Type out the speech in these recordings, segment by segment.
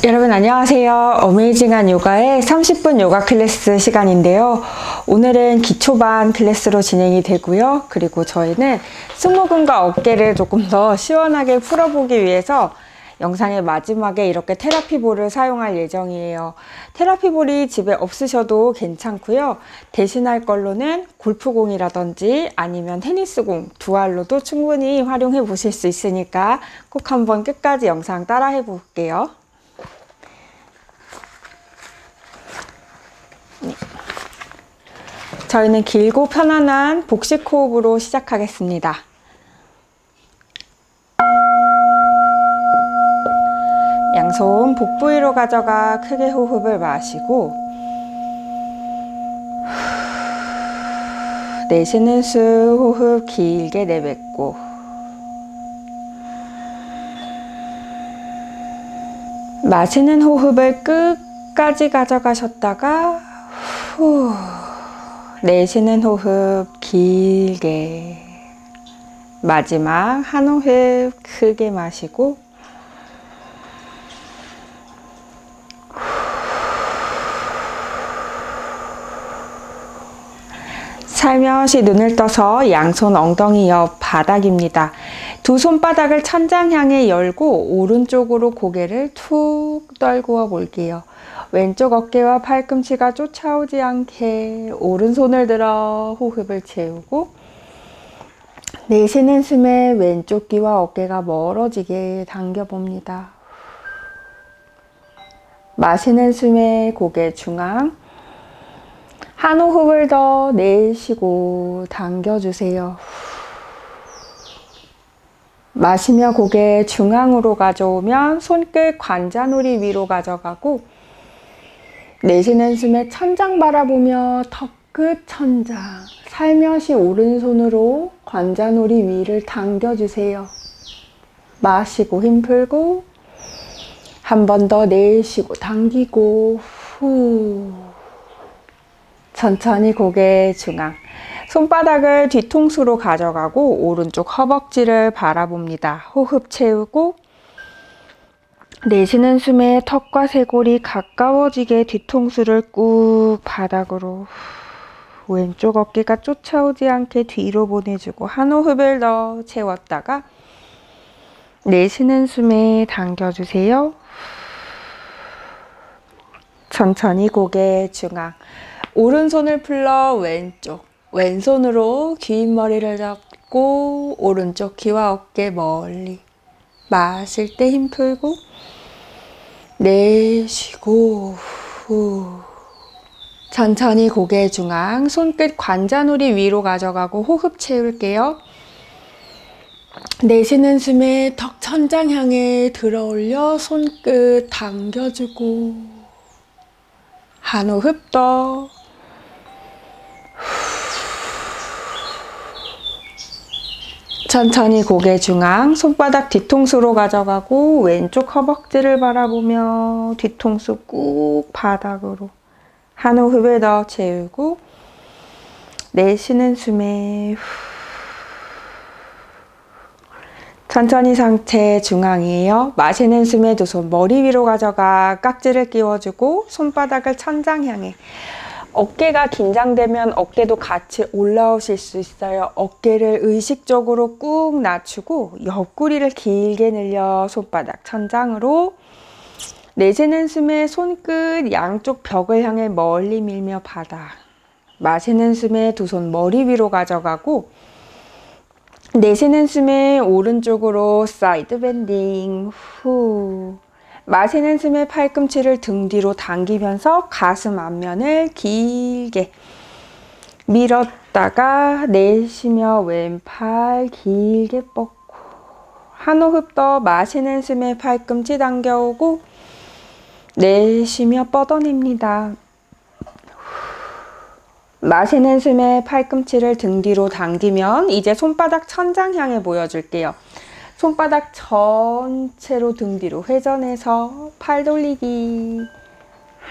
여러분 안녕하세요. 어메이징한 요가의 30분 요가 클래스 시간인데요. 오늘은 기초반 클래스로 진행이 되고요. 그리고 저희는 승모근과 어깨를 조금 더 시원하게 풀어보기 위해서 영상의 마지막에 이렇게 테라피볼을 사용할 예정이에요. 테라피볼이 집에 없으셔도 괜찮고요. 대신할 걸로는 골프공이라든지 아니면 테니스공 두 알로도 충분히 활용해 보실 수 있으니까 꼭 한번 끝까지 영상 따라 해볼게요. 저희는 길고 편안한 복식 호흡으로 시작하겠습니다. 양손 복부 위로 가져가 크게 호흡을 마시고 내쉬는 수 호흡 길게 내뱉고 마시는 호흡을 끝까지 가져가셨다가 후 내쉬는 호흡 길게 마지막 한 호흡 크게 마시고 살며시 눈을 떠서 양손 엉덩이 옆 바닥입니다. 두 손바닥을 천장 향해 열고 오른쪽으로 고개를 툭 떨구어 볼게요. 왼쪽 어깨와 팔꿈치가 쫓아오지 않게 오른손을 들어 호흡을 채우고 내쉬는 숨에 왼쪽 귀와 어깨가 멀어지게 당겨봅니다. 마시는 숨에 고개 중앙 한 호흡을 더 내쉬고 당겨주세요. 마시며 고개 중앙으로 가져오면 손끝 관자놀이 위로 가져가고 내쉬는 숨에 천장 바라보며 턱끝 천장 살며시 오른손으로 관자놀이 위를 당겨주세요. 마시고 힘 풀고 한 번 더 내쉬고 당기고 후 천천히 고개 중앙 손바닥을 뒤통수로 가져가고 오른쪽 허벅지를 바라봅니다. 호흡 채우고 내쉬는 숨에 턱과 쇄골이 가까워지게 뒤통수를 꾹 바닥으로 왼쪽 어깨가 쫓아오지 않게 뒤로 보내주고 한 호흡을 더 채웠다가 내쉬는 숨에 당겨주세요. 천천히 고개 중앙 오른손을 풀러 왼손으로 뒷머리를 잡고 오른쪽 귀와 어깨 멀리 마실 때 힘 풀고 내쉬고 후 천천히 고개 중앙 손끝 관자놀이 위로 가져가고 호흡 채울게요. 내쉬는 숨에 턱 천장 향해 들어 올려 손끝 당겨주고 한 호흡 더 천천히 고개 중앙 손바닥 뒤통수로 가져가고 왼쪽 허벅지를 바라보며 뒤통수 꾹 바닥으로 한 호흡을 더 채우고 내쉬는 숨에 천천히 상체 중앙이에요. 마시는 숨에 두 손 머리 위로 가져가 깍지를 끼워주고 손바닥을 천장 향해 어깨가 긴장되면 어깨도 같이 올라오실 수 있어요. 어깨를 의식적으로 꾹 낮추고 옆구리를 길게 늘려 손바닥 천장으로 내쉬는 숨에 손끝 양쪽 벽을 향해 멀리 밀며 바닥 마시는 숨에 두 손 머리 위로 가져가고 내쉬는 숨에 오른쪽으로 사이드 밴딩 후 마시는 숨에 팔꿈치를 등 뒤로 당기면서 가슴 앞면을 길게 밀었다가 내쉬며 왼팔 길게 뻗고 한 호흡 더 마시는 숨에 팔꿈치 당겨오고 내쉬며 뻗어냅니다. 마시는 숨에 팔꿈치를 등 뒤로 당기면 이제 손바닥 천장 향해 보여줄게요. 손바닥 전체로 등 뒤로 회전해서 팔 돌리기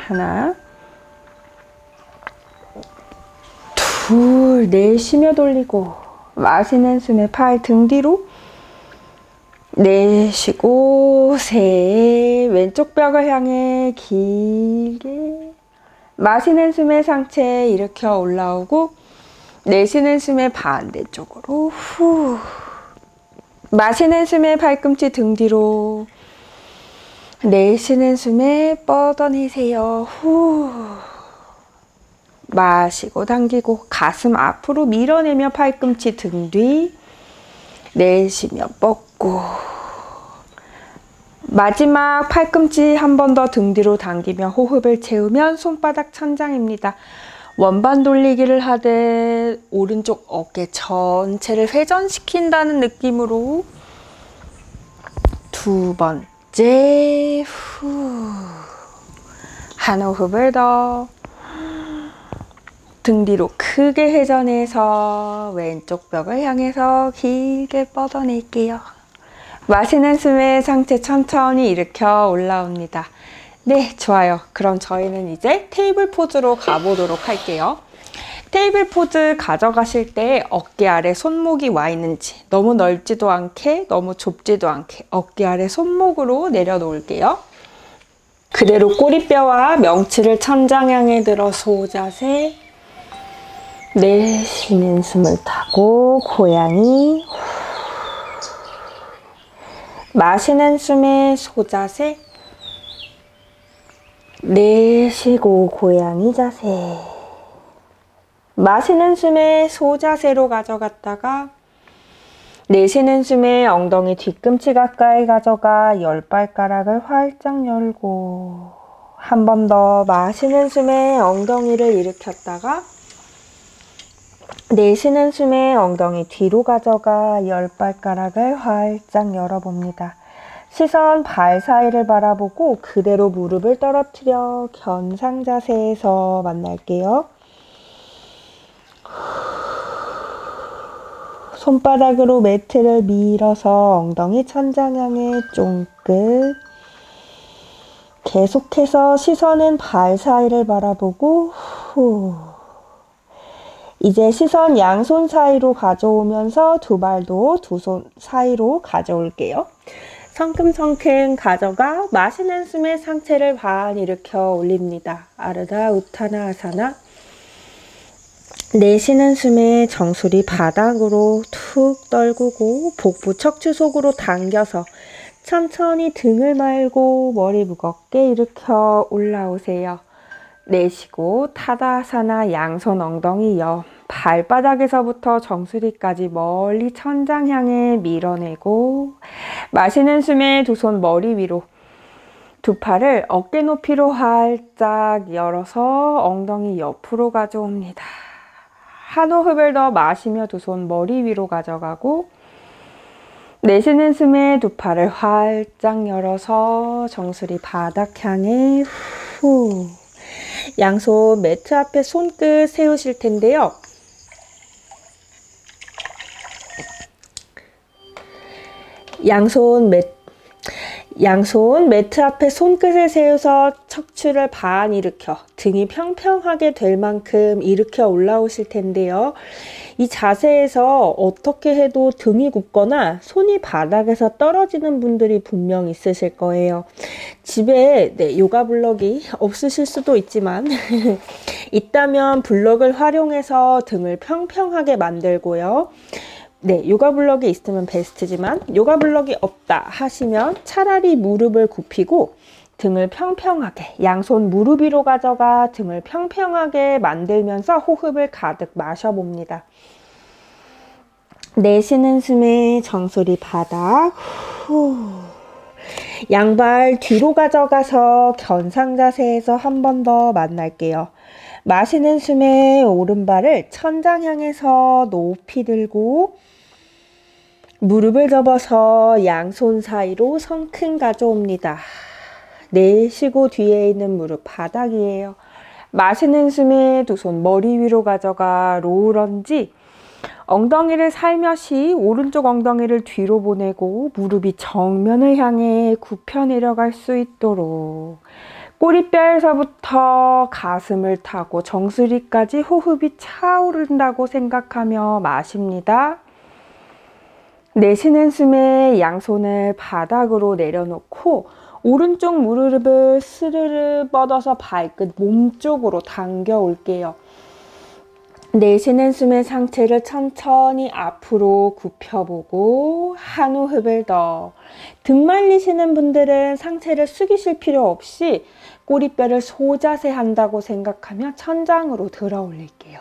하나 둘 내쉬며 돌리고 마시는 숨에 팔 등 뒤로 내쉬고 세. 왼쪽 벽을 향해 길게. 마시는 숨에 상체 일으켜 올라오고, 내쉬는 숨에 반대쪽으로 후. 마시는 숨에 발꿈치 등 뒤로. 내쉬는 숨에 뻗어내세요. 후. 마시고 당기고 가슴 앞으로 밀어내며 팔꿈치 등 뒤. 내쉬며 뻗고. 마지막 팔꿈치 한 번 더 등 뒤로 당기며 호흡을 채우면 손바닥 천장입니다. 원반 돌리기를 하듯 오른쪽 어깨 전체를 회전시킨다는 느낌으로 두 번째 후. 한 호흡을 더. 등 뒤로 크게 회전해서 왼쪽 벽을 향해서 길게 뻗어낼게요. 마시는 숨에 상체 천천히 일으켜 올라옵니다. 네, 좋아요. 그럼 저희는 이제 테이블 포즈로 가보도록 할게요. 테이블 포즈 가져가실 때 어깨 아래 손목이 와 있는지, 너무 넓지도 않게 너무 좁지도 않게 어깨 아래 손목으로 내려놓을게요. 그대로 꼬리뼈와 명치를 천장 향해 들어 소자세. 내쉬는 숨을 타고 고양이. 마시는 숨에 소자세. 내쉬고 고양이 자세. 마시는 숨에 소자세로 가져갔다가 내쉬는 숨에 엉덩이 뒤꿈치 가까이 가져가 10발가락을 활짝 열고 한 번 더 마시는 숨에 엉덩이를 일으켰다가 내쉬는 숨에 엉덩이 뒤로 가져가 10발가락을 활짝 열어봅니다. 시선 발 사이를 바라보고 그대로 무릎을 떨어뜨려 견상 자세에서 만날게요. 손바닥으로 매트를 밀어서 엉덩이 천장 향해 쫑긋. 계속해서 시선은 발 사이를 바라보고 후. 이제 시선 양손 사이로 가져오면서 두 발도 두 손 사이로 가져올게요. 성큼성큼 가져가 마시는 숨에 상체를 반 일으켜 올립니다. 아르다 우타나 아사나. 내쉬는 숨에 정수리 바닥으로 툭 떨구고 복부 척추 속으로 당겨서 천천히 등을 말고 머리 무겁게 일으켜 올라오세요. 내쉬고 타다아사나 양손 엉덩이 옆 발바닥에서부터 정수리까지 멀리 천장 향해 밀어내고 마시는 숨에 두 손 머리 위로 두 팔을 어깨 높이로 활짝 열어서 엉덩이 옆으로 가져옵니다. 한 호흡을 더 마시며 두 손 머리 위로 가져가고 내쉬는 숨에 두 팔을 활짝 열어서 정수리 바닥 향해 후. 양손 매트 앞에 손끝 세우실 텐데요. 양손 매트 앞에 손끝을 세워서 척추를 반 일으켜 등이 평평하게 될 만큼 일으켜 올라오실 텐데요. 이 자세에서 어떻게 해도 등이 굽거나 손이 바닥에서 떨어지는 분들이 분명 있으실 거예요. 집에 요가 블럭이 없으실 수도 있지만 있다면 블럭을 활용해서 등을 평평하게 만들고요. 요가 블럭이 있으면 베스트지만 요가 블럭이 없다 하시면 차라리 무릎을 굽히고 등을 평평하게 양손 무릎 위로 가져가 등을 평평하게 만들면서 호흡을 가득 마셔봅니다. 내쉬는 숨에 정수리 바닥 후. 양발 뒤로 가져가서 견상 자세에서 한 번 더 만날게요. 마시는 숨에 오른발을 천장 향해서 높이 들고 무릎을 접어서 양손 사이로 성큼 가져옵니다. 내쉬고 뒤에 있는 무릎 바닥이에요. 마시는 숨에 두 손 머리 위로 가져가 로우 런지. 엉덩이를 살며시 오른쪽 엉덩이를 뒤로 보내고 무릎이 정면을 향해 굽혀 내려갈 수 있도록 꼬리뼈에서부터 가슴을 타고 정수리까지 호흡이 차오른다고 생각하며 마십니다. 내쉬는 숨에 양손을 바닥으로 내려놓고 오른쪽 무릎을 스르르 뻗어서 발끝 몸쪽으로 당겨 올게요. 내쉬는 숨에 상체를 천천히 앞으로 굽혀보고 한 호흡을 더. 등 말리시는 분들은 상체를 숙이실 필요 없이 꼬리뼈를 소자세 한다고 생각하며 천장으로 들어 올릴게요.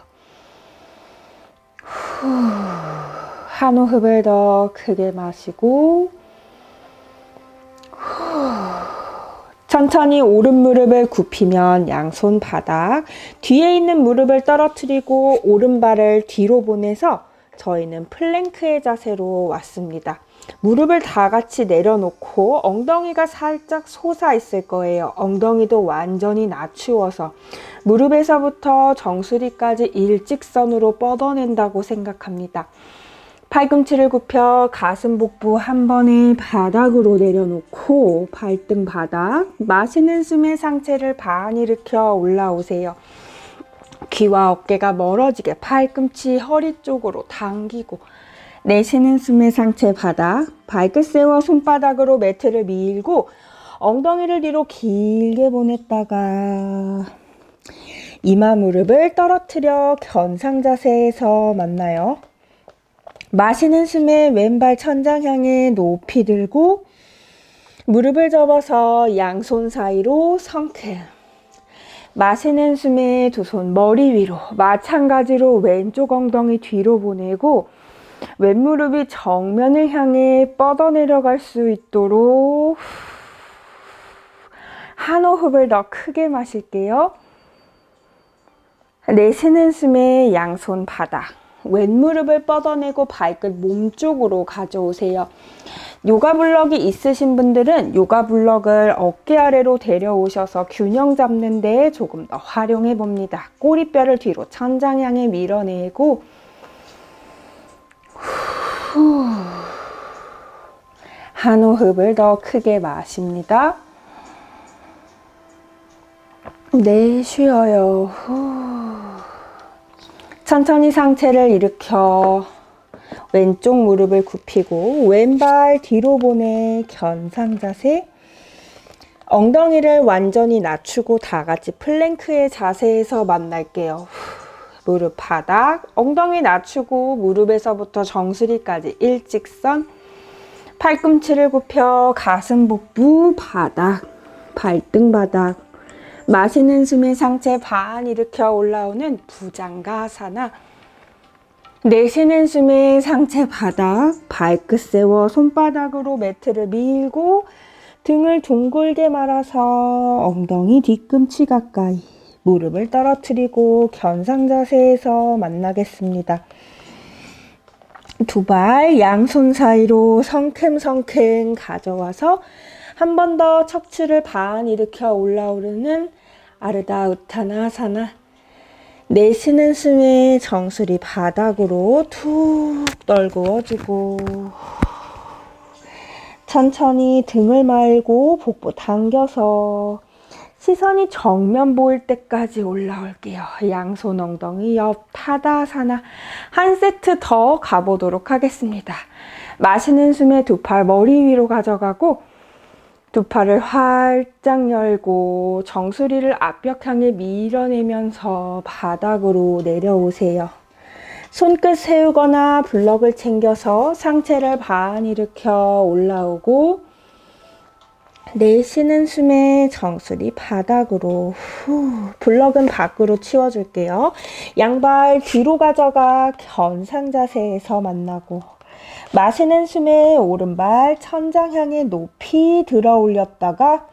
한 호흡을 더 크게 마시고 천천히 오른 무릎을 굽히면 양손 바닥, 뒤에 있는 무릎을 떨어뜨리고 오른발을 뒤로 보내서 저희는 플랭크의 자세로 왔습니다. 무릎을 다 같이 내려놓고 엉덩이가 살짝 솟아 있을 거예요. 엉덩이도 완전히 낮추어서 무릎에서부터 정수리까지 일직선으로 뻗어낸다고 생각합니다. 팔꿈치를 굽혀 가슴 복부 한 번에 바닥으로 내려놓고 발등 바닥, 마시는 숨에 상체를 반 일으켜 올라오세요. 귀와 어깨가 멀어지게 팔꿈치 허리 쪽으로 당기고 내쉬는 숨에 상체 바닥, 발끝 세워 손바닥으로 매트를 밀고 엉덩이를 뒤로 길게 보냈다가 이마 무릎을 떨어뜨려 견상 자세에서 만나요. 마시는 숨에 왼발 천장 향해 높이 들고 무릎을 접어서 양손 사이로 성큼. 마시는 숨에 두 손 머리 위로, 마찬가지로 왼쪽 엉덩이 뒤로 보내고 왼무릎이 정면을 향해 뻗어 내려갈 수 있도록 한 호흡을 더 크게 마실게요. 내쉬는 숨에 양손 바닥, 왼무릎을 뻗어내고 발끝 몸쪽으로 가져오세요. 요가 블럭이 있으신 분들은 요가 블럭을 어깨 아래로 데려오셔서 균형 잡는 데 조금 더 활용해 봅니다. 꼬리뼈를 뒤로 천장 향해 밀어내고 한 호흡을 더 크게 마십니다. 네, 쉬어요. 천천히 상체를 일으켜 왼쪽 무릎을 굽히고 왼발 뒤로 보내 견상 자세. 엉덩이를 완전히 낮추고 다 같이 플랭크의 자세에서 만날게요. 무릎 바닥, 엉덩이 낮추고 무릎에서부터 정수리까지 일직선. 팔꿈치를 굽혀 가슴 복부 바닥, 발등 바닥. 마시는 숨에 상체 반 일으켜 올라오는 부장가사나. 내쉬는 숨에 상체 바닥, 발끝 세워 손바닥으로 매트를 밀고 등을 둥글게 말아서 엉덩이 뒤꿈치 가까이 무릎을 떨어뜨리고 견상 자세에서 만나겠습니다. 두 발 양손 사이로 성큼성큼 가져와서 한 번 더 척추를 반 일으켜 올라오르는 아르다 우타나사나. 내쉬는 숨에 정수리 바닥으로 툭 떨구어주고 천천히 등을 말고 복부 당겨서 시선이 정면 보일 때까지 올라올게요. 양손 엉덩이 옆 타다사나. 한 세트 더 가보도록 하겠습니다. 마시는 숨에 두 팔 머리 위로 가져가고 두 팔을 활짝 열고 정수리를 앞벽 향해 밀어내면서 바닥으로 내려오세요. 손끝 세우거나 블럭을 챙겨서 상체를 반 일으켜 올라오고 내쉬는 숨에 정수리 바닥으로 블럭은 밖으로 치워줄게요. 양발 뒤로 가져가 견상 자세에서 만나고 마시는 숨에 오른발 천장 향해 높이 들어 올렸다가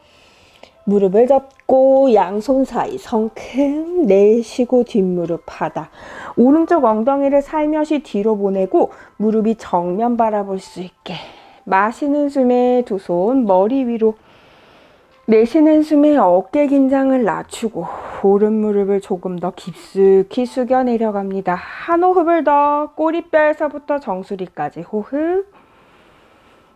무릎을 접고 양손 사이 성큼. 내쉬고 뒷무릎 바닥. 오른쪽 엉덩이를 살며시 뒤로 보내고 무릎이 정면 바라볼 수 있게. 마시는 숨에 두 손 머리 위로. 내쉬는 숨에 어깨 긴장을 낮추고 오른 무릎을 조금 더 깊숙이 숙여 내려갑니다. 한 호흡을 더. 꼬리뼈에서부터 정수리까지 호흡.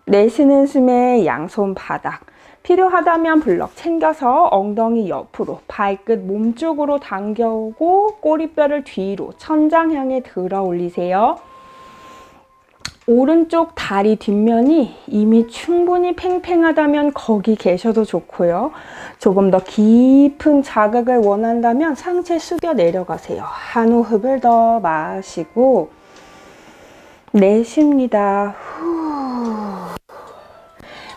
내쉬는 숨에 양손 바닥. 필요하다면 블럭 챙겨서 엉덩이 옆으로 발끝 몸쪽으로 당겨오고 꼬리뼈를 뒤로 천장 향해 들어 올리세요. 오른쪽 다리 뒷면이 이미 충분히 팽팽하다면 거기 계셔도 좋고요. 조금 더 깊은 자극을 원한다면 상체 숙여 내려가세요. 한 호흡을 더 마시고 내쉽니다. 후.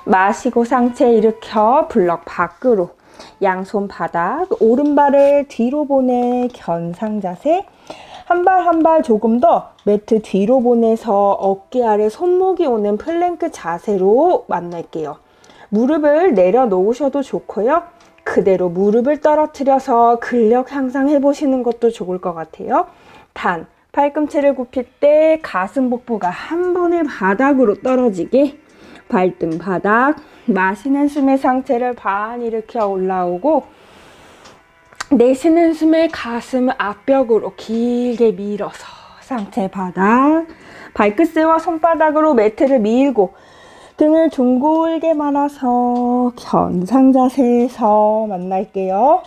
마시고 상체 일으켜 블럭 밖으로 양손 바닥, 오른발을 뒤로 보내 견상 자세. 한 발 한 발 조금 더 매트 뒤로 보내서 어깨 아래 손목이 오는 플랭크 자세로 만날게요. 무릎을 내려놓으셔도 좋고요. 그대로 무릎을 떨어뜨려서 근력 향상해 보시는 것도 좋을 것 같아요. 단, 팔꿈치를 굽힐 때 가슴 복부가 한 번에 바닥으로 떨어지게 발등 바닥, 마시는 숨에 상체를 반 일으켜 올라오고 내쉬는 숨에 가슴 앞벽으로 길게 밀어서 상체 바닥, 발끝새와 손바닥으로 매트를 밀고 등을 둥글게 말아서 견상 자세에서 만날게요.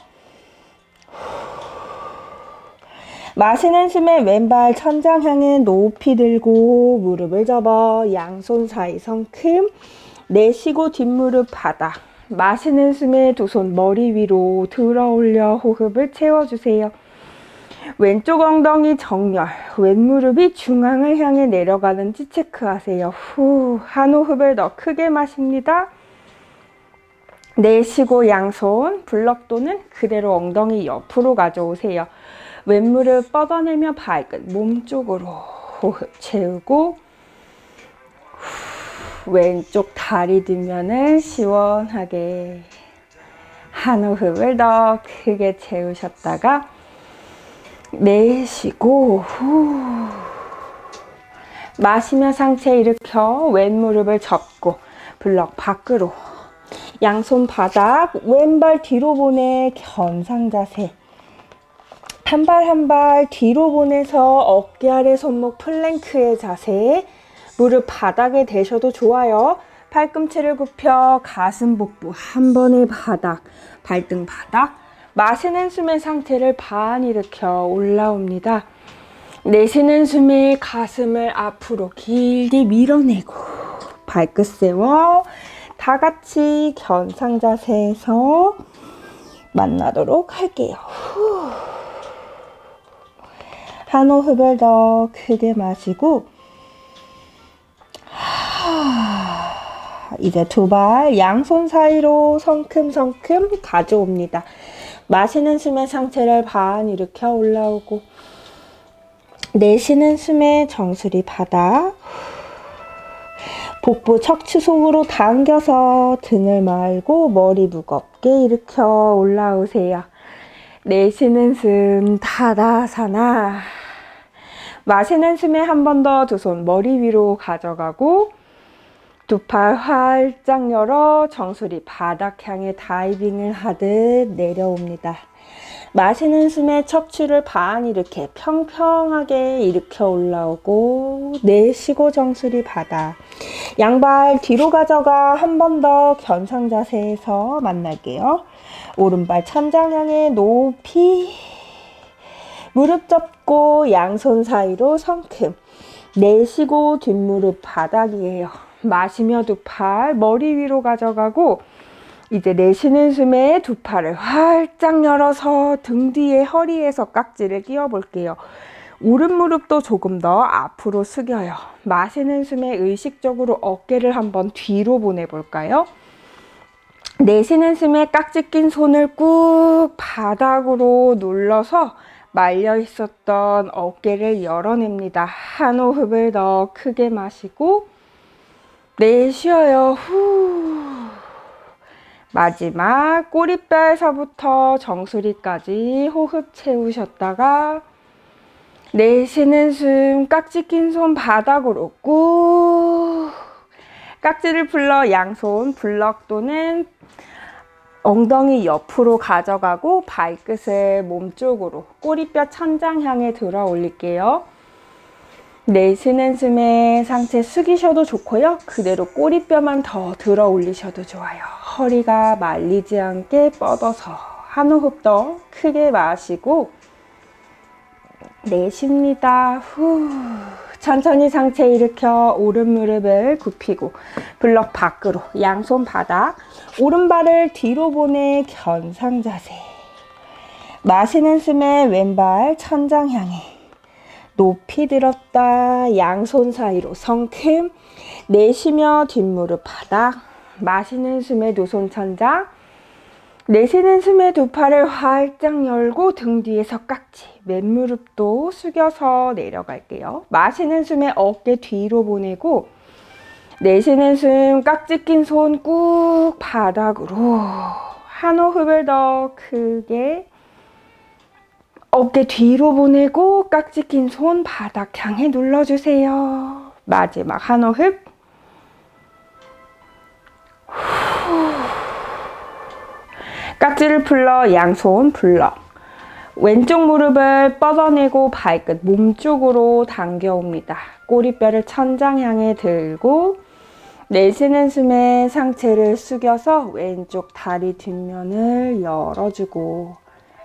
마시는 숨에 왼발 천장 향해 높이 들고 무릎을 접어 양손 사이 성큼. 내쉬고 뒷무릎 바닥. 마시는 숨에 두 손 머리 위로 들어 올려 호흡을 채워주세요. 왼쪽 엉덩이 정렬, 왼무릎이 중앙을 향해 내려가는지 체크하세요. 후, 한 호흡을 더 크게 마십니다. 내쉬고 양손, 블럭 또는 그대로 엉덩이 옆으로 가져오세요. 왼무릎 뻗어내며 발끝 몸쪽으로 호흡 채우고 왼쪽 다리 뒷면을 시원하게 한 호흡을 더 크게 채우셨다가 내쉬고 후 마시며 상체 일으켜 왼무릎을 접고 블럭 밖으로 양손 바닥 왼발 뒤로 보내 견상 자세. 한 발 한 발 뒤로 보내서 어깨 아래 손목 플랭크의 자세. 무릎 바닥에 대셔도 좋아요. 팔꿈치를 굽혀 가슴 복부 한 번에 바닥, 발등 바닥. 마시는 숨에 상체를 반 일으켜 올라옵니다. 내쉬는 숨에 가슴을 앞으로 길게 밀어내고 발끝 세워 다 같이 견상 자세에서 만나도록 할게요. 한 호흡을 더 크게 마시고 이제 두 발 양손 사이로 성큼성큼 가져옵니다. 마시는 숨에 상체를 반 일으켜 올라오고 내쉬는 숨에 정수리 바닥 복부 척추 속으로 당겨서 등을 말고 머리 무겁게 일으켜 올라오세요. 내쉬는 숨 타다사나. 마시는 숨에 한 번 더 두 손 머리 위로 가져가고 두 팔 활짝 열어 정수리 바닥 향해 다이빙을 하듯 내려옵니다. 마시는 숨에 척추를 반 이렇게 평평하게 일으켜 올라오고 내쉬고 정수리 바닥. 양발 뒤로 가져가 한 번 더 견상 자세에서 만날게요. 오른발 천장 향해 높이 무릎 접고 양손 사이로 성큼. 내쉬고 뒷무릎 바닥이에요. 마시며 두 팔 머리 위로 가져가고 이제 내쉬는 숨에 두 팔을 활짝 열어서 등 뒤에 허리에서 깍지를 끼워 볼게요. 오른 무릎도 조금 더 앞으로 숙여요. 마시는 숨에 의식적으로 어깨를 한번 뒤로 보내볼까요? 내쉬는 숨에 깍지 낀 손을 꾹 바닥으로 눌러서 말려 있었던 어깨를 열어냅니다. 한 호흡을 더 크게 마시고 내쉬어요. 후. 마지막 꼬리뼈에서부터 정수리까지 호흡 채우셨다가 내쉬는 숨 깍지 낀 손 바닥으로 꾹 깍지를 풀러 양손 블럭 또는 엉덩이 옆으로 가져가고 발끝을 몸쪽으로 꼬리뼈 천장 향해 들어 올릴게요. 내쉬는 숨에 상체 숙이셔도 좋고요. 그대로 꼬리뼈만 더 들어 올리셔도 좋아요. 허리가 말리지 않게 뻗어서 한 호흡 더 크게 마시고 내쉽니다. 후. 천천히 상체 일으켜 오른 무릎을 굽히고 블럭 밖으로 양손 바닥, 오른발을 뒤로 보내 견상 자세. 마시는 숨에 왼발 천장 향해 높이 들었다 양손 사이로 성큼 내쉬며 뒷무릎 바닥. 마시는 숨에 두 손 천장, 내쉬는 숨에 두 팔을 활짝 열고 등 뒤에서 깍지, 맨무릎도 숙여서 내려갈게요. 마시는 숨에 어깨 뒤로 보내고 내쉬는 숨 깍지 낀 손 꾹 바닥으로 한 호흡을 더 크게 어깨 뒤로 보내고 깍지 낀 손 바닥 향해 눌러주세요. 마지막 한 호흡. 깍지를 풀러 양손 블럭. 왼쪽 무릎을 뻗어내고 발끝 몸쪽으로 당겨옵니다. 꼬리뼈를 천장 향해 들고 내쉬는 숨에 상체를 숙여서 왼쪽 다리 뒷면을 열어주고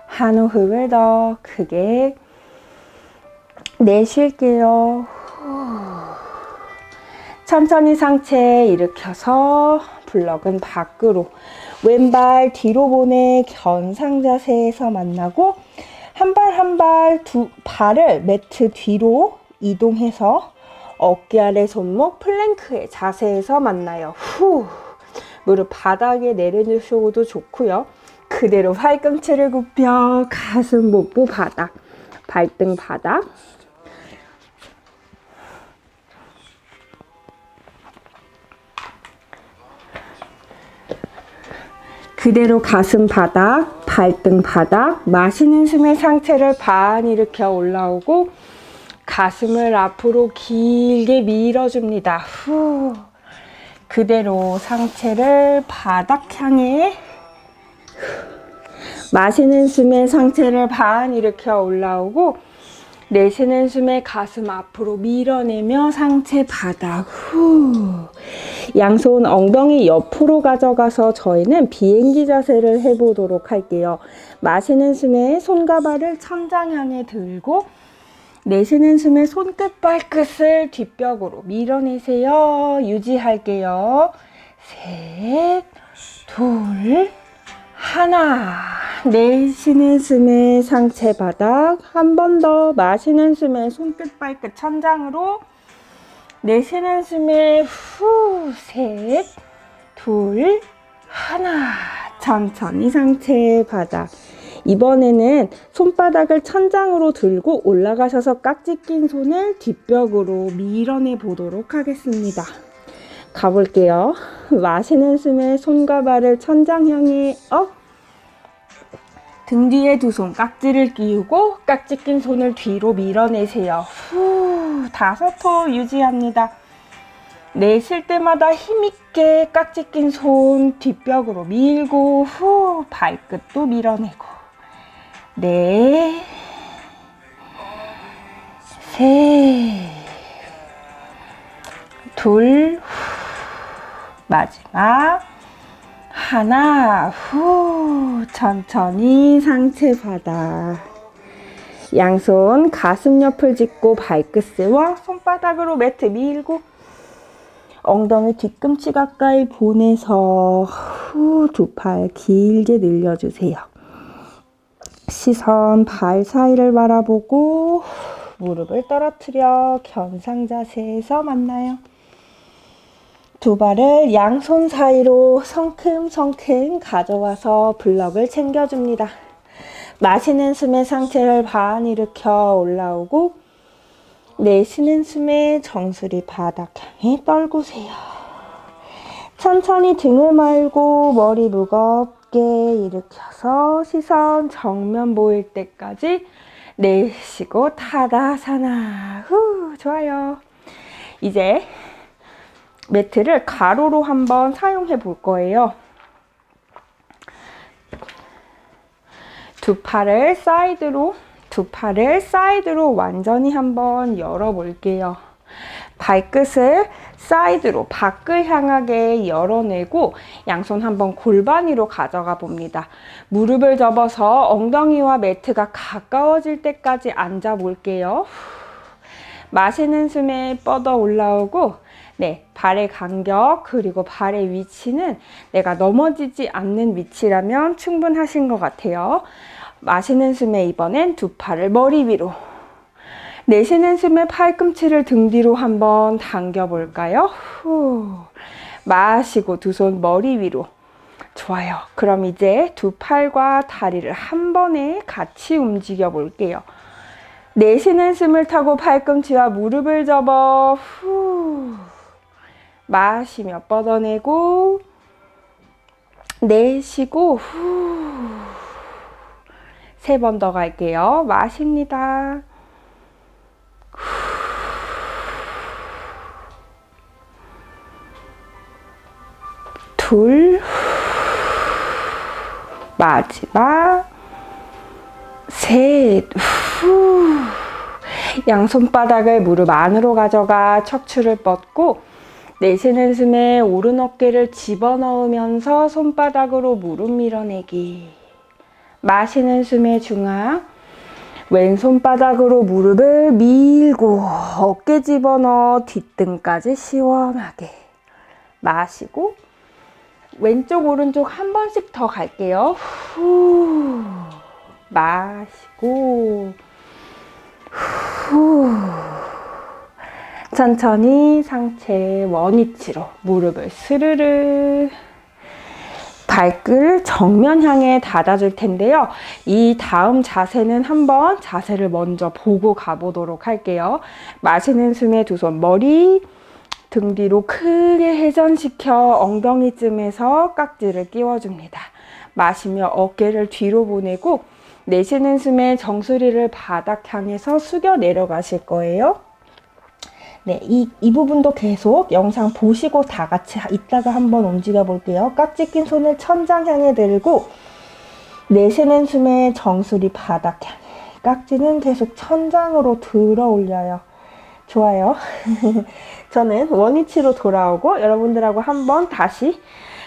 한 호흡을 더 크게 내쉴게요. 천천히 상체 일으켜서 블럭은 밖으로 왼발 뒤로 보내 견상 자세에서 만나고 한 발 한 발 두 발을 매트 뒤로 이동해서 어깨 아래 손목 플랭크의 자세에서 만나요. 후, 무릎 바닥에 내려주셔도 좋고요. 그대로 팔꿈치를 굽혀 가슴 복부 바닥, 발등 바닥. 그대로 가슴 바닥, 발등 바닥. 마시는 숨에 상체를 반 일으켜 올라오고 가슴을 앞으로 길게 밀어줍니다. 후. 그대로 상체를 바닥 향해 마시는 숨에 상체를 반 일으켜 올라오고 내쉬는 숨에 가슴 앞으로 밀어내며 상체 바닥. 후. 양손 엉덩이 옆으로 가져가서 저희는 비행기 자세를 해보도록 할게요. 마시는 숨에 손과 발을 천장 향해 들고 내쉬는 숨에 손끝 발끝을 뒷벽으로 밀어내세요. 유지할게요. 셋, 둘, 하나. 내쉬는 숨에 상체 바닥. 한 번 더. 마시는 숨에 손끝 발끝 천장으로. 내쉬는 숨에 후. 셋, 둘, 하나. 천천히 상체 바닥. 이번에는 손바닥을 천장으로 들고 올라가셔서 깍지 낀 손을 뒷벽으로 밀어내 보도록 하겠습니다. 가볼게요. 마시는 숨에 손과 발을 천장 향해 업. 등 뒤에 두 손 깍지를 끼우고 깍지 낀 손을 뒤로 밀어내세요. 후, 5호 유지합니다. 내쉴 때마다 힘있게 깍지 낀 손 뒷벽으로 밀고 후, 발끝도 밀어내고 넷, 셋, 둘, 마지막 하나. 후. 천천히 상체 바닥. 양손 가슴 옆을 짚고 발끝 세워 손바닥으로 매트 밀고 엉덩이 뒤꿈치 가까이 보내서 후. 두 팔 길게 늘려주세요. 시선 발 사이를 바라보고 무릎을 떨어뜨려 견상 자세에서 만나요. 두 발을 양손 사이로 성큼성큼 가져와서 블럭을 챙겨줍니다. 마시는 숨에 상체를 반 일으켜 올라오고 내쉬는 숨에 정수리 바닥 향해 떨구세요. 천천히 등을 말고 머리 무겁게 일으켜서 시선 정면 보일 때까지 내쉬고 타다사나. 후, 좋아요. 이제 매트를 가로로 한번 사용해 볼 거예요. 두 팔을 사이드로 완전히 한번 열어 볼게요. 발끝을 사이드로 밖을 향하게 열어내고 양손 한번 골반 위로 가져가 봅니다. 무릎을 접어서 엉덩이와 매트가 가까워질 때까지 앉아 볼게요. 마시는 숨에 뻗어 올라오고, 네, 발의 간격 그리고 발의 위치는 내가 넘어지지 않는 위치라면 충분하신 것 같아요. 마시는 숨에 이번엔 두 팔을 머리 위로, 내쉬는 숨에 팔꿈치를 등 뒤로 한번 당겨 볼까요? 후. 마시고 두 손 머리 위로. 좋아요. 그럼 이제 두 팔과 다리를 한 번에 같이 움직여 볼게요. 내쉬는 숨을 타고 팔꿈치와 무릎을 접어 후. 마시며 뻗어내고, 내쉬고 후. 세 번 더 갈게요. 마십니다. 둘, 마지막, 셋, 후. 양손바닥을 무릎 안으로 가져가 척추를 뻗고, 내쉬는 숨에 오른 어깨를 집어넣으면서 손바닥으로 무릎 밀어내기. 마시는 숨에 중앙, 왼손바닥으로 무릎을 밀고 어깨 집어넣어 뒷등까지 시원하게. 마시고 왼쪽 오른쪽 한 번씩 더 갈게요. 후. 마시고 후. 천천히 상체 원위치로 무릎을 스르르. 발끝을 정면 향해 닫아줄 텐데요. 이 다음 자세는 한번 자세를 먼저 보고 가보도록 할게요. 마시는 숨에 두 손 머리, 등 뒤로 크게 회전시켜 엉덩이쯤에서 깍지를 끼워줍니다. 마시며 어깨를 뒤로 보내고, 내쉬는 숨에 정수리를 바닥 향해서 숙여 내려가실 거예요. 네, 이 부분도 계속 영상 보시고 다 같이 이따가 한번 움직여 볼게요. 깍지 낀 손을 천장 향해 들고, 내쉬는 숨에 정수리 바닥 향해, 깍지는 계속 천장으로 들어 올려요. 좋아요. 저는 원위치로 돌아오고 여러분들하고 한번 다시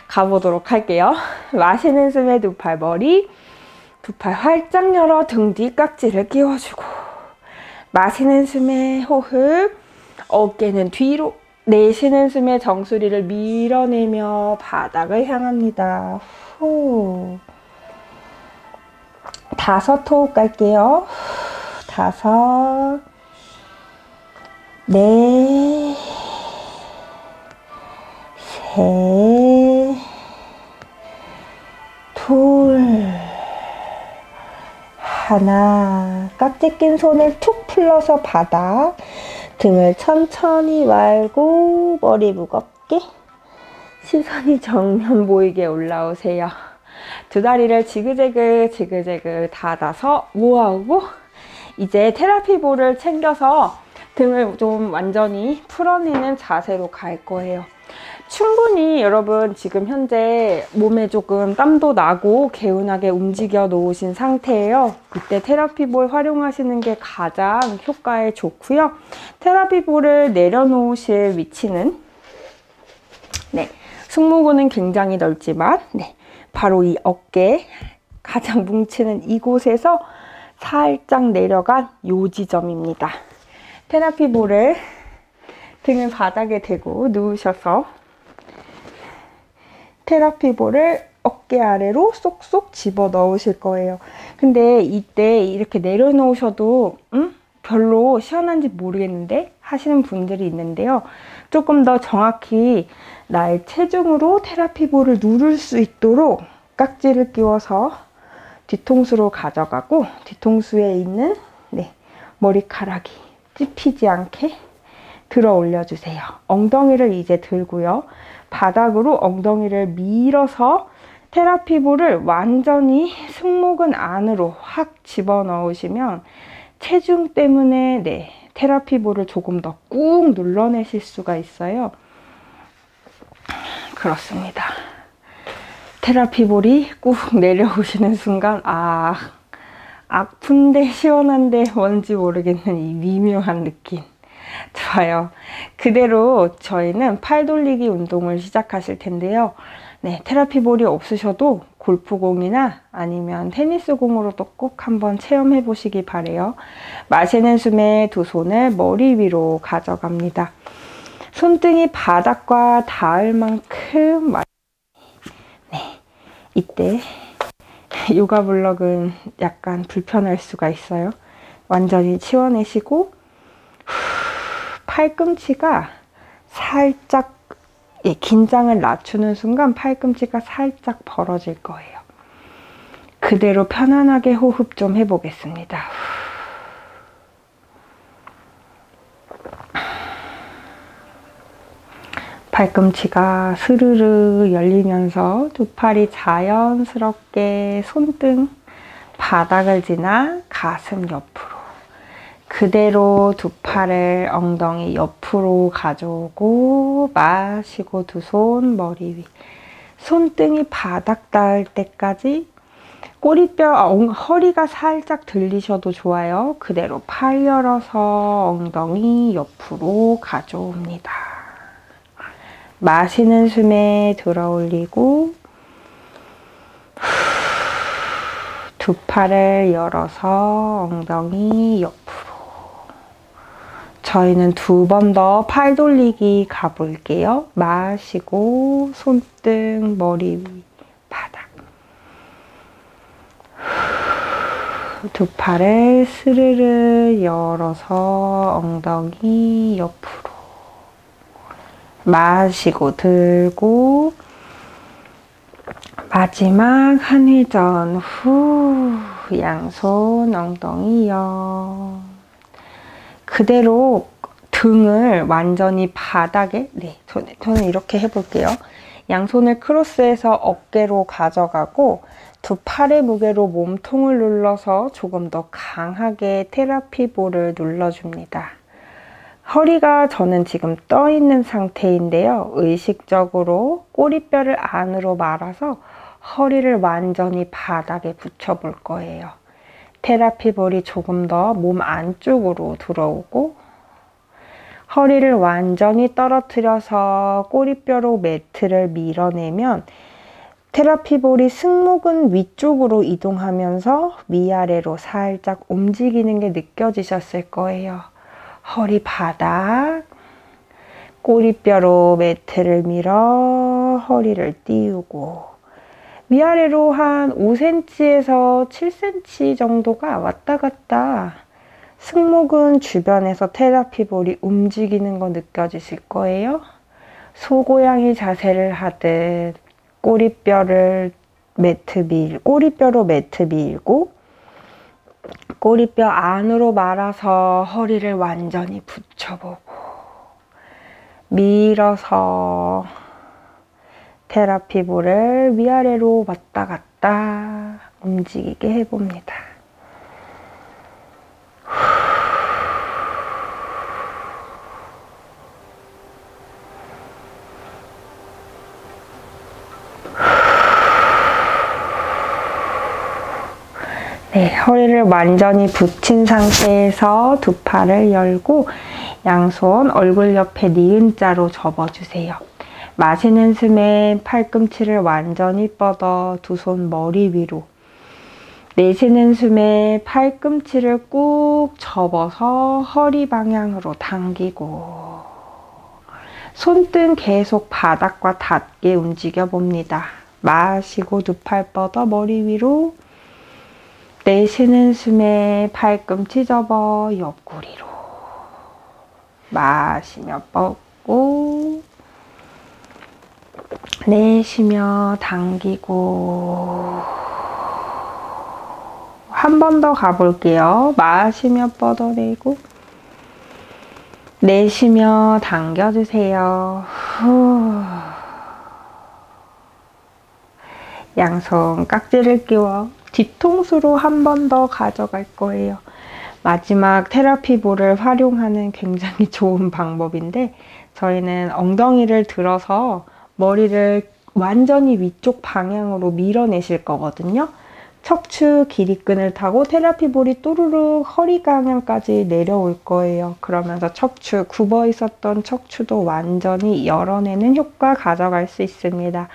가보도록 할게요. 마시는 숨에 두 팔 머리, 두 팔 활짝 열어 등 뒤 깍지를 끼워주고, 마시는 숨에 호흡, 어깨는 뒤로, 내쉬는 숨에 정수리를 밀어내며 바닥을 향합니다. 후. 5 호흡 갈게요. 5, 4, 3, 2, 1. 깍지 낀 손을 툭 풀러서 바닥, 등을 천천히 말고 머리 무겁게, 시선이 정면 보이게 올라오세요. 두 다리를 지그재그 닫아서 모아오고, 이제 테라피 볼을 챙겨서 등을 좀 완전히 풀어내는 자세로 갈 거예요. 충분히 여러분 지금 현재 몸에 조금 땀도 나고 개운하게 움직여 놓으신 상태예요. 이때 테라피볼 활용하시는 게 가장 효과에 좋고요. 테라피볼을 내려놓으실 위치는, 네, 승모근은 굉장히 넓지만, 네, 바로 이 어깨 가장 뭉치는 이곳에서 살짝 내려간 요 지점입니다. 테라피볼을 등을 바닥에 대고 누우셔서 테라피볼을 어깨 아래로 쏙쏙 집어 넣으실 거예요. 근데 이때 이렇게 내려놓으셔도 별로 시원한지 모르겠는데 하시는 분들이 있는데요. 조금 더 정확히 나의 체중으로 테라피볼을 누를 수 있도록 깍지를 끼워서 뒤통수로 가져가고, 뒤통수에 있는 머리카락이 찝히지 않게 들어 올려주세요. 엉덩이를 이제 들고요. 바닥으로 엉덩이를 밀어서 테라피볼을 완전히 승모근 안으로 확 집어넣으시면 체중 때문에 테라피볼을 조금 더 꾹 눌러내실 수가 있어요. 그렇습니다. 테라피볼이 꾹 내려오시는 순간 아픈데 시원한데 뭔지 모르겠는 이 미묘한 느낌. 좋아요. 그대로 저희는 팔 돌리기 운동을 시작하실 텐데요. 네, 테라피볼이 없으셔도 골프공이나 아니면 테니스공으로도 꼭 한번 체험해 보시기 바래요. 마시는 숨에 두 손을 머리 위로 가져갑니다. 손등이 바닥과 닿을 만큼 네, 이때 요가 블럭은 약간 불편할 수가 있어요. 완전히 치워내시고 팔꿈치가 살짝 긴장을 낮추는 순간 팔꿈치가 살짝 벌어질 거예요. 그대로 편안하게 호흡 좀 해보겠습니다. 팔꿈치가 스르르 열리면서 두 팔이 자연스럽게 손등, 바닥을 지나 가슴 옆으로 그대로 두 팔을 엉덩이 옆으로 가져오고 마시고 두 손 머리 위 손등이 바닥 닿을 때까지 꼬리뼈, 허리가 살짝 들리셔도 좋아요. 그대로 팔 열어서 엉덩이 옆으로 가져옵니다. 마시는 숨에 들어 올리고 두 팔을 열어서 엉덩이 옆으로 저희는 두 번 더 팔 돌리기 가볼게요. 마시고 손등, 머리 위, 바닥 두 팔을 스르르 열어서 엉덩이 옆으로 마시고 들고 마지막 한 회전 후 양손 엉덩이 옆 그대로 등을 완전히 바닥에 저는 이렇게 해볼게요. 양손을 크로스해서 어깨로 가져가고 두 팔의 무게로 몸통을 눌러서 조금 더 강하게 테라피 볼을 눌러줍니다. 허리가 저는 지금 떠 있는 상태인데요. 의식적으로 꼬리뼈를 안으로 말아서 허리를 완전히 바닥에 붙여볼 거예요. 테라피 볼이 조금 더 몸 안쪽으로 들어오고 허리를 완전히 떨어뜨려서 꼬리뼈로 매트를 밀어내면 테라피 볼이 승모근 위쪽으로 이동하면서 위아래로 살짝 움직이는 게 느껴지셨을 거예요. 허리 바닥, 꼬리뼈로 매트를 밀어 허리를 띄우고 위아래로 한 5cm에서 7cm 정도가 왔다 갔다 승모근 주변에서 테라피 볼이 움직이는 거 느껴지실 거예요. 소고양이 자세를 하듯 꼬리뼈로 매트 밀고 꼬리뼈 안으로 말아서 허리를 완전히 붙여보고 밀어서 테라피 볼을 위아래로 왔다 갔다 움직이게 해봅니다. 네, 허리를 완전히 붙인 상태에서 두 팔을 열고 양손 얼굴 옆에 니은자로 접어주세요. 마시는 숨에 팔꿈치를 완전히 뻗어 두 손 머리 위로 내쉬는 숨에 팔꿈치를 꾹 접어서 허리 방향으로 당기고 손등 계속 바닥과 닿게 움직여 봅니다. 마시고 두 팔 뻗어 머리 위로 내쉬는 숨에 팔꿈치 접어 옆구리로 마시며 뻗고 내쉬며 당기고 한 번 더 가볼게요. 마시며 뻗어내고 내쉬며 당겨주세요. 후. 양손 깍지를 끼워 뒤통수로 한 번 더 가져갈 거예요. 마지막 테라피 볼을 활용하는 굉장히 좋은 방법인데 저희는 엉덩이를 들어서 머리를 완전히 위쪽 방향으로 밀어내실 거거든요. 척추 길이끈을 타고 테라피 볼이 또르르 허리 방향까지 내려올 거예요. 그러면서 척추, 굽어 있었던 척추도 완전히 열어내는 효과 가져갈 수 있습니다.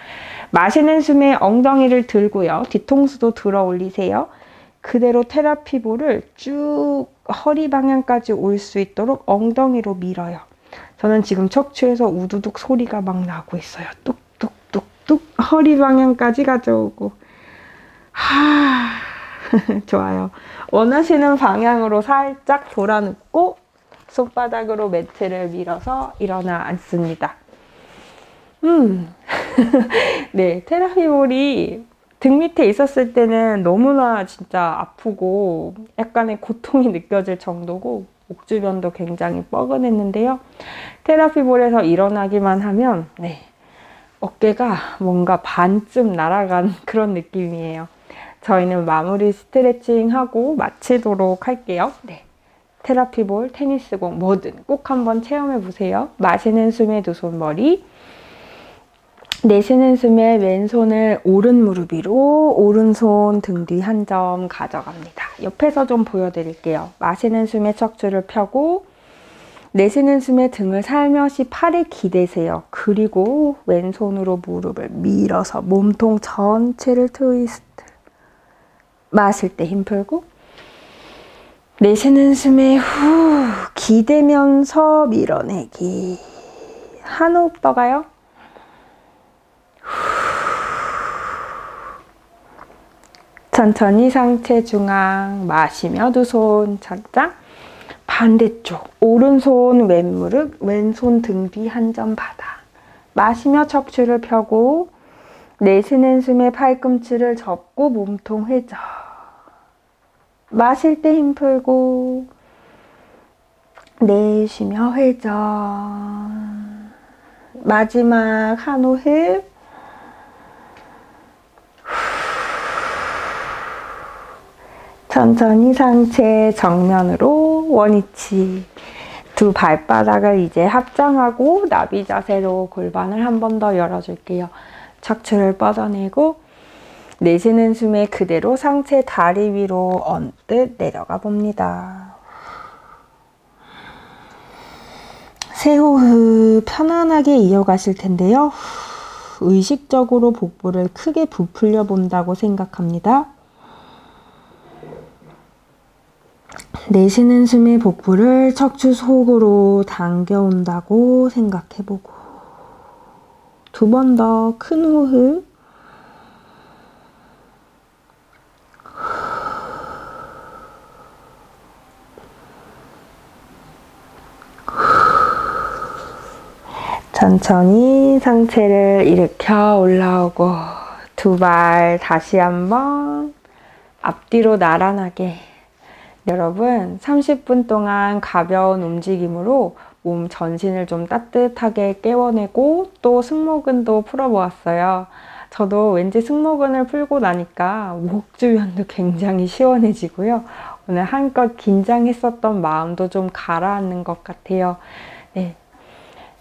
마시는 숨에 엉덩이를 들고요. 뒤통수도 들어 올리세요. 그대로 테라피 볼을 쭉 허리 방향까지 올 수 있도록 엉덩이로 밀어요. 저는 지금 척추에서 우두둑 소리가 막 나고 있어요. 뚝뚝뚝뚝 허리 방향까지 가져오고. 좋아요. 원하시는 방향으로 살짝 돌아 눕고 손바닥으로 매트를 밀어서 일어나 앉습니다. 네, 테라피볼이 등 밑에 있었을 때는 너무나 진짜 아프고 약간의 고통이 느껴질 정도고 목 주변도 굉장히 뻐근했는데요. 테라피볼에서 일어나기만 하면 네, 어깨가 뭔가 반쯤 날아간 그런 느낌이에요. 저희는 마무리 스트레칭하고 마치도록 할게요. 네, 테라피볼, 테니스공 뭐든 꼭 한번 체험해보세요. 마시는 숨에 두 손 머리, 내쉬는 숨에 왼손을 오른 무릎 위로, 오른손 등 뒤 한 점 가져갑니다. 옆에서 좀 보여드릴게요. 마시는 숨에 척추를 펴고 내쉬는 숨에 등을 살며시 팔에 기대세요. 그리고 왼손으로 무릎을 밀어서 몸통 전체를 트위스트. 마실 때 힘 풀고 내쉬는 숨에 후 기대면서 밀어내기. 한 호흡 더 가요. 천천히 상체 중앙 마시며 두 손 천장. 반대쪽 오른손 왼무릎 왼손 등 뒤 한 점 바닥. 마시며 척추를 펴고 내쉬는 숨에 팔꿈치를 접고 몸통 회전. 마실 때 힘 풀고 내쉬며 회전. 마지막 한 호흡. 천천히 상체 정면으로 원위치. 두 발바닥을 이제 합장하고 나비 자세로 골반을 한 번 더 열어줄게요. 척추를 뻗어내고 내쉬는 숨에 그대로 상체 다리 위로 언뜻 내려가 봅니다. 세 호흡 편안하게 이어가실 텐데요. 의식적으로 복부를 크게 부풀려 본다고 생각합니다. 내쉬는 숨에 복부를 척추 속으로 당겨온다고 생각해보고 두 번 더 큰 호흡. 천천히 상체를 일으켜 올라오고 두 발 다시 한번 앞뒤로 나란하게. 여러분 30분 동안 가벼운 움직임으로 몸 전신을 좀 따뜻하게 깨워내고 또 승모근도 풀어보았어요. 저도 왠지 승모근을 풀고 나니까 목 주변도 굉장히 시원해지고요. 오늘 한껏 긴장했었던 마음도 좀 가라앉는 것 같아요. 네.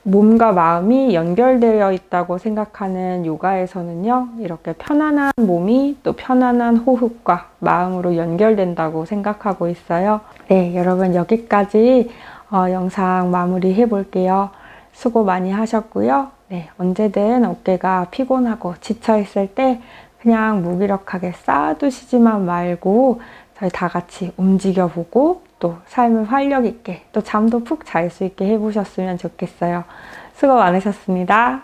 몸과 마음이 연결되어 있다고 생각하는 요가에서는요, 이렇게 편안한 몸이 또 편안한 호흡과 마음으로 연결된다고 생각하고 있어요. 네, 여러분 여기까지 영상 마무리해 볼게요. 수고 많이 하셨고요. 네, 언제든 어깨가 피곤하고 지쳐있을 때 그냥 무기력하게 쌓아두시지만 말고 저희 다 같이 움직여보고 또 삶을 활력 있게 또 잠도 푹 잘 수 있게 해보셨으면 좋겠어요. 수고 많으셨습니다.